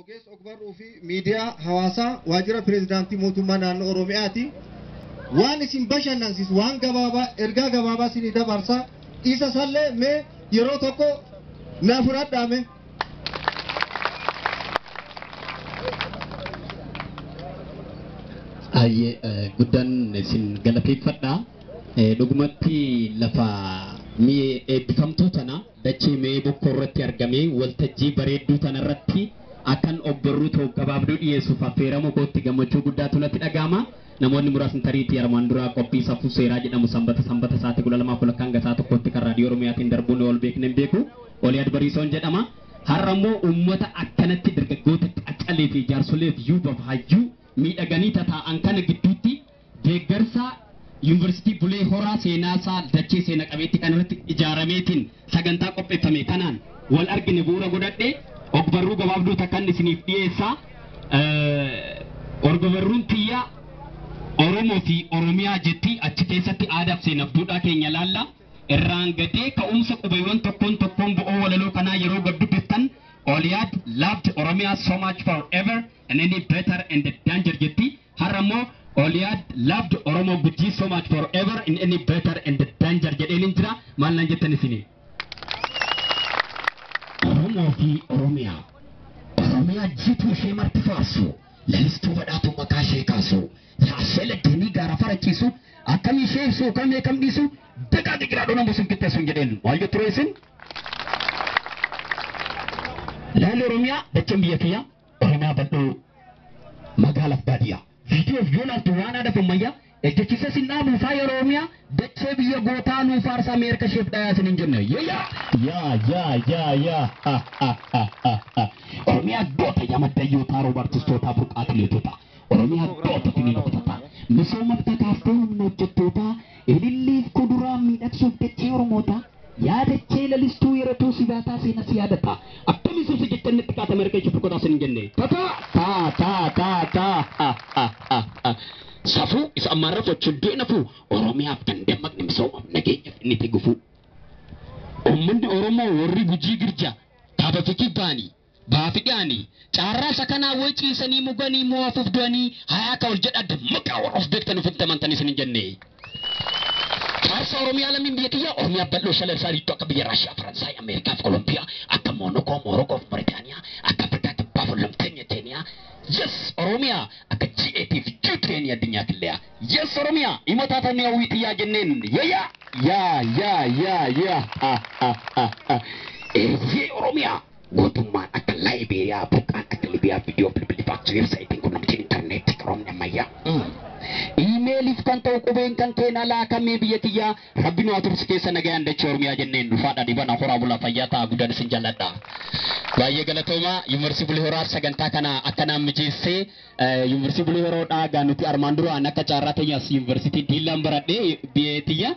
Ogeessa ogbarruu fi miidiyaa hawaasaa waajjira pireezidaantii mootummaa naannoo Oromiyaati. Waan isin bashannansiisu waan gabaabaa ergaa gabaabaa isin dabarsaa isa sallee mee yeroo tokko na fudhadhaame. Guddaan isin galateeffadha. Dhugumatti lafa eebbifamtootana dachee mee bokkoo irratti argamee waltajjii bareedduu tanarratti akan ogbarruu ta'u gabaabduu dhiyeessuuf affeeramu kootti gammachuu guddaatu natti dhaga'ama. Namoonni muraasni tariitii armaan duraa qophii safuu seeraa jedhamu sanbata sa'aatii 12 hanga sa'a tokkotti kan raadiyoo Oromiyaatiin darbuun ol beekne hin beeku. Oliyaad Bariisoon jedhama. Har'a immoo uummata akkanatti dargaggoota qaccalee fi jaarsolee fi yuubaaf hayyuu miidhaganii tataa'an kana gidduutti deeggarsa Yuunivarsiitii Bulee Horaa seenaasaa dachee seena qabeetti kanarratti ijaarameetiin sagantaa qopheeffame kanaan wal argine bu'uura godhadhe ogbarruu gabaabduu takkan isiniif dhiyeessa. Ogbarruun tiyya Oromoo fi Oromiyaa jetti achi keessatti aadaa fi seenaaf duudhaa keenya laalla. Irraan gadee ka'umsa qubeewwan tokkoon bu'oo walaloo kanaa yeroo gaddubbiiftan Oliyaad loved Oromia so much forever and any better and the danger jetti. Har'a immoo Oliyaad loved Oromo Gujii so much forever in any better and the danger jedheen jira. Maal naan jettan isini? Oromoo fi Oromiyaa. Oromiyaa jitu ishee marti faarsu. Lalistuu badhaatu maqaa ishee kaasu. Saasee laggeenii gaara farachiisu. Akkamii ishee ibsu kamee kam dhiisu. Dagaa digiraadhu nama sun qixxeessuun jedheen. Maal jettu reessin? Laalli Oromiyaa dacheen biyya kiyyaa Oromiyaa bal'oo magaalaaf baadiyyaa. Video Jonas Tuwana da Pumaya, ejjechiisa sinnaa nuufaa yeroo Oromiyaa dachee biyya gootaa nuufaarsa Ameerika sheef dhayaa sinin jenne. Oromiyaa goota yamaddayyootaa roobartistootaa burqaatileetota. Oromiyaa goota finiina bitataa. Misooma bitataaftuu humna hojjettootaa ililliif kuduraa miidhagsuuf dachee Oromoota. Yaadachee lalistuu yeratuu sibaataa seenas yaadata. Akkamiin si jettanitti xiqqaata Ameerika sheef godhaa sinin jenne. Safuu isa ammaarra sochoddee nafu Oromiyaaf dandamaqni misoomaaf nageenyaaf inni itti gufu. Uummanni Oromoo warri Gujii Girja kaaba fi kibbaanii baafidhaanii caarraa isa kanaa way ciisanii muganii mo'afuuf du'anii hayaa ka ol jedha dammaqaa warra of beektan ofitti amantanii isin hin jenne. Kaarsa Oromiyaa lammiin biyya kiyyaa Oromiyaa bal'oo shala isaa dhiittoo akka biyya Raashiyaa, Faransaay, Ameerikaa fi Kolombiyaa akka Moonokoo, Moorokoo fi Maritaaniyaa akka Afrikaa kibbaa fi Lamteenya Teeniyaa. Yes, Oromia akka GATF Ukraine addunyaa killeya. Yes, Oromia imota tani awiti ya jenneen. Ye Oromia gootummaan akka Liberia buqqaan akka Libya video factory website kun namti internet Oromia maya. Emailiif kan ta'u qubeen kan keena laakamee biyya kiyyaa rabbi nu atursi keessa nagayaan dachee Oromiyaa jenneen dhufaadha dibana horaa bulaa fayyaa ta'a guddaan isin jaalladha. Baay'ee galatooma Yuunivarsiitii Bulee Horaa sagantaa kana akkanaan mijeessee Yuunivarsiitii Bulee Horaa gaanuti armaan duraan akka caarraa teenyaas Yuunivarsiitii Diilaan baradhee biyyeetiyya.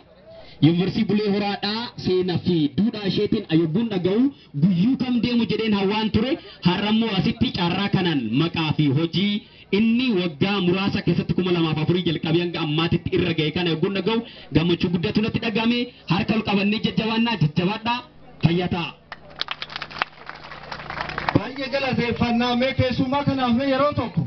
Yuunivarsiitii Bulee Horaadhaa seenaa fi duudhaa isheetiin ayyubuun dhaga'u guyyuu kam deemu jedheen hawaan ture. Har'ammoo asitti caarraa kanaan maqaa fi hojii inni waggaa muraasa keessatti 2004 jalqabee hanga ammaatitti irra ga'e kana ayyubuun dhaga'u gammachuu guddaatu natti dhagahame. Harka ol qabannee jajjabaadhaa fayyaa ta'a. Baay'ee galateeffannaa mee keessumaa kanaaf mee yeroo tokko